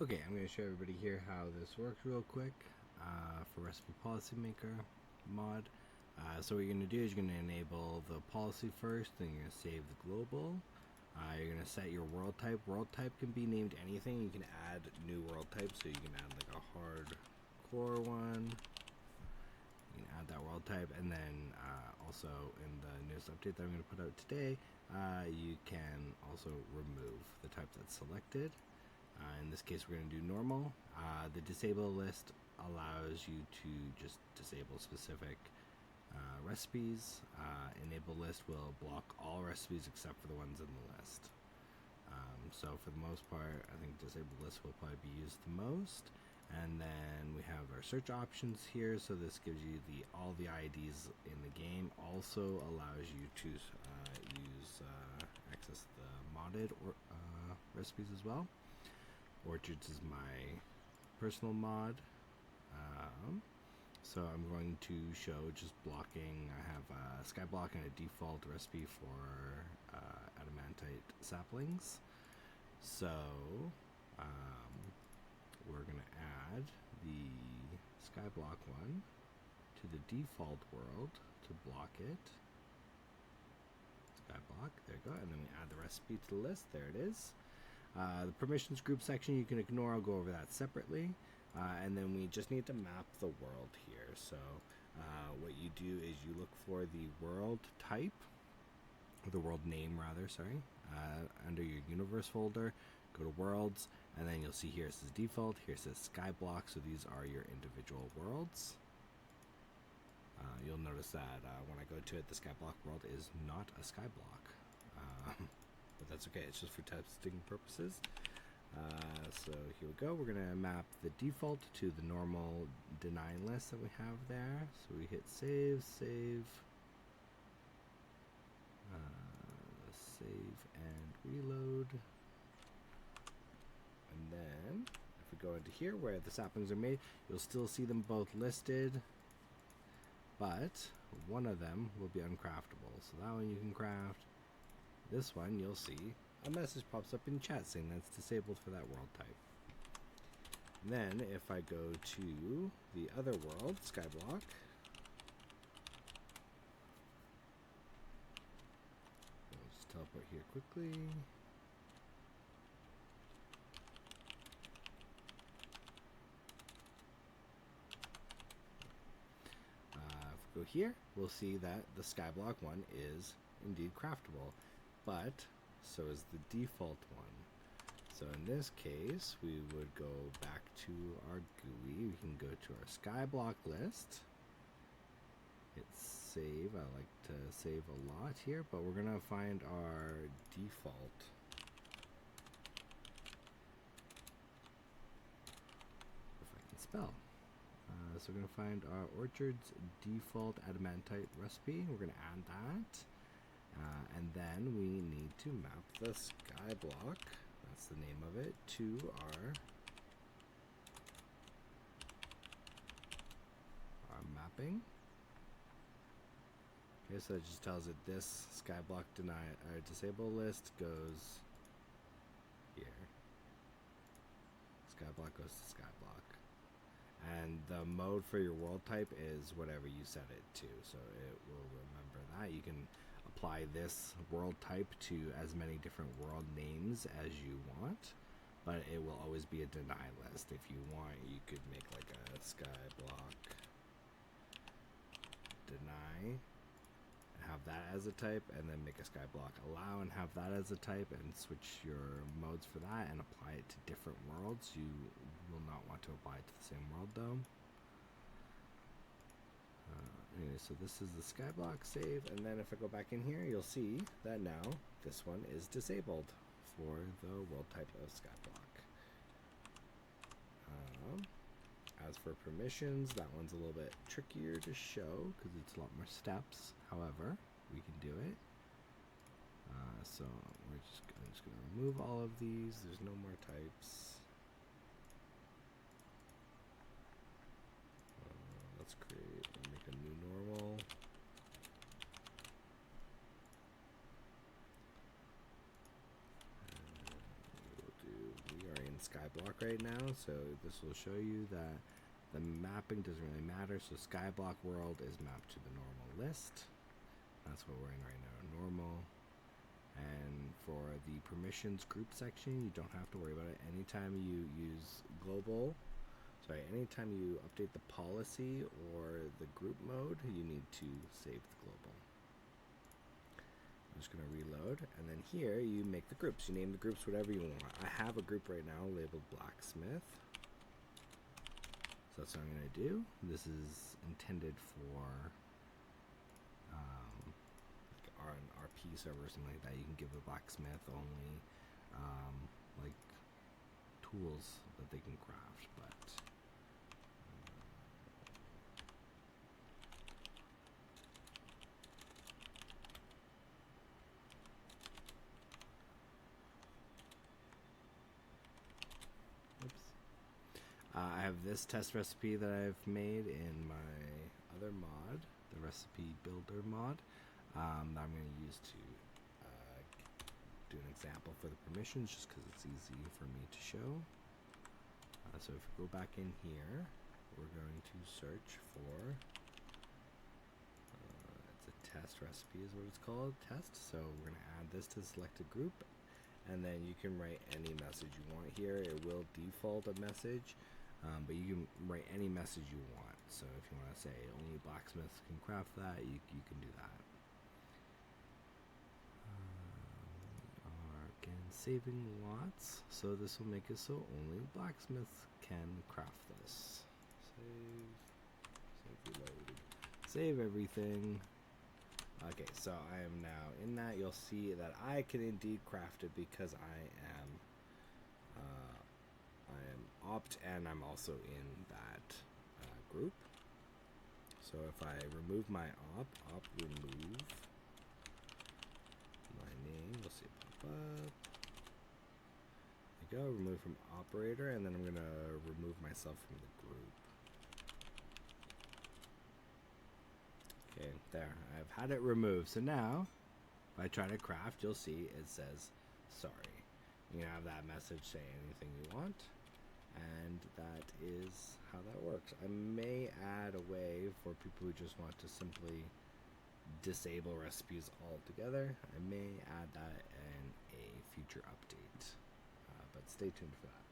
Okay, I'm going to show everybody here how this works real quick for Recipe Policy Maker mod. So what you're going to do is you're going to enable the policy first, then you're going to save the global. You're going to set your world type. World type can be named anything. You can add new world types, so you can add like a hardcore one. You can add that world type, and then also in the newest update that I'm going to put out today, you can also remove the type that's selected. In this case, we're going to do normal. The disable list allows you to just disable specific recipes. Enable list will block all recipes except for the ones in the list. So for the most part, I think disable list will probably be used the most. And then we have our search options here. So this gives you all the IDs in the game. Also allows you to access the modded recipes as well. Orchards is my personal mod. So I'm going to show just blocking. I have a skyblock and a default recipe for adamantite saplings. So we're going to add the skyblock one to the default world to block it. Skyblock, there you go. And then we add the recipe to the list. There it is. The permissions group section you can ignore. I'll go over that separately. And then we just need to map the world here. So what you do is you look for the world type, or the world name rather, sorry, under your universe folder, go to worlds, and then you'll see here it says default, here it says skyblock, so these are your individual worlds. You'll notice that when I go to it, the skyblock world is not a skyblock. But that's okay, it's just for testing purposes. So here we go. We're going to map the default to the normal deny list that we have there. So we hit save, save, and reload. And then if we go into here where the saplings are made, you'll still see them both listed, but one of them will be uncraftable. So that one you can craft. This one you'll see a message pops up in chat saying that's disabled for that world type. And then if I go to the other world, skyblock, I'll just teleport here quickly. If we go here, we'll see that the skyblock one is indeed craftable, but so is the default one. So in this case, we would go back to our GUI. We can go to our skyblock list. Hit save. I like to save a lot here, but we're gonna find our default. If I can spell. So we're gonna find our orchard's default adamantite recipe. We're gonna add that. And then we need to map the skyblock, that's the name of it, to our mapping. Okay, so it just tells it this skyblock disable list goes here. Skyblock goes to skyblock. And the mode for your world type is whatever you set it to, so it will remember that. You can apply this world type to as many different world names as you want, but it will always be a deny list. If you want, you could make like a skyblock deny and have that as a type, and then make a skyblock allow and have that as a type, and switch your modes for that and apply it to different worlds. You will not want to apply it to the same world though. Anyway, so this is the skyblock save, and then if I go back in here, you'll see that now this one is disabled for the world type of skyblock. As for permissions, that one's a little bit trickier to show because it's a lot more steps. However, we can do it. So I'm just going to remove all of these. There's no more types. Let's make a new normal. We'll do, we are in Skyblock right now, so this will show you that the mapping doesn't really matter. So Skyblock world is mapped to the normal list. That's what we're in right now, normal. And for the permissions group section, you don't have to worry about it. Anytime you use anytime you update the policy or the group mode, you need to save the global. I'm just going to reload, and then here you make the groups. You name the groups whatever you want. I have a group right now labeled blacksmith. So that's what I'm going to do. This is intended for like an RP server or something like that. You can give the blacksmith only like tools that they can craft, but I have this test recipe that I've made in my other mod, the recipe builder mod, that I'm going to use to do an example for the permissions, just because it's easy for me to show. So if we go back in here, we're going to search for, it's a test recipe is what it's called, test. So we're going to add this to the selected group, and then you can write any message you want here. It will default a message. But you can write any message you want. So if you want to say only blacksmiths can craft that, you can do that. We are again saving lots, so this will make it so only blacksmiths can craft this. Save reload, save everything. Okay, so I am now in that. You'll see that I can indeed craft it because I am opt, and I'm also in that group. So if I remove my op remove my name, we'll see it pop up. There you go, remove from operator, and then I'm going to remove myself from the group. Okay, there, I've had it removed. So now, if I try to craft, you'll see it says sorry. You can have that message say anything you want. And that is how that works. I may add a way for people who just want to simply disable recipes altogether. I may add that in a future update, but stay tuned for that.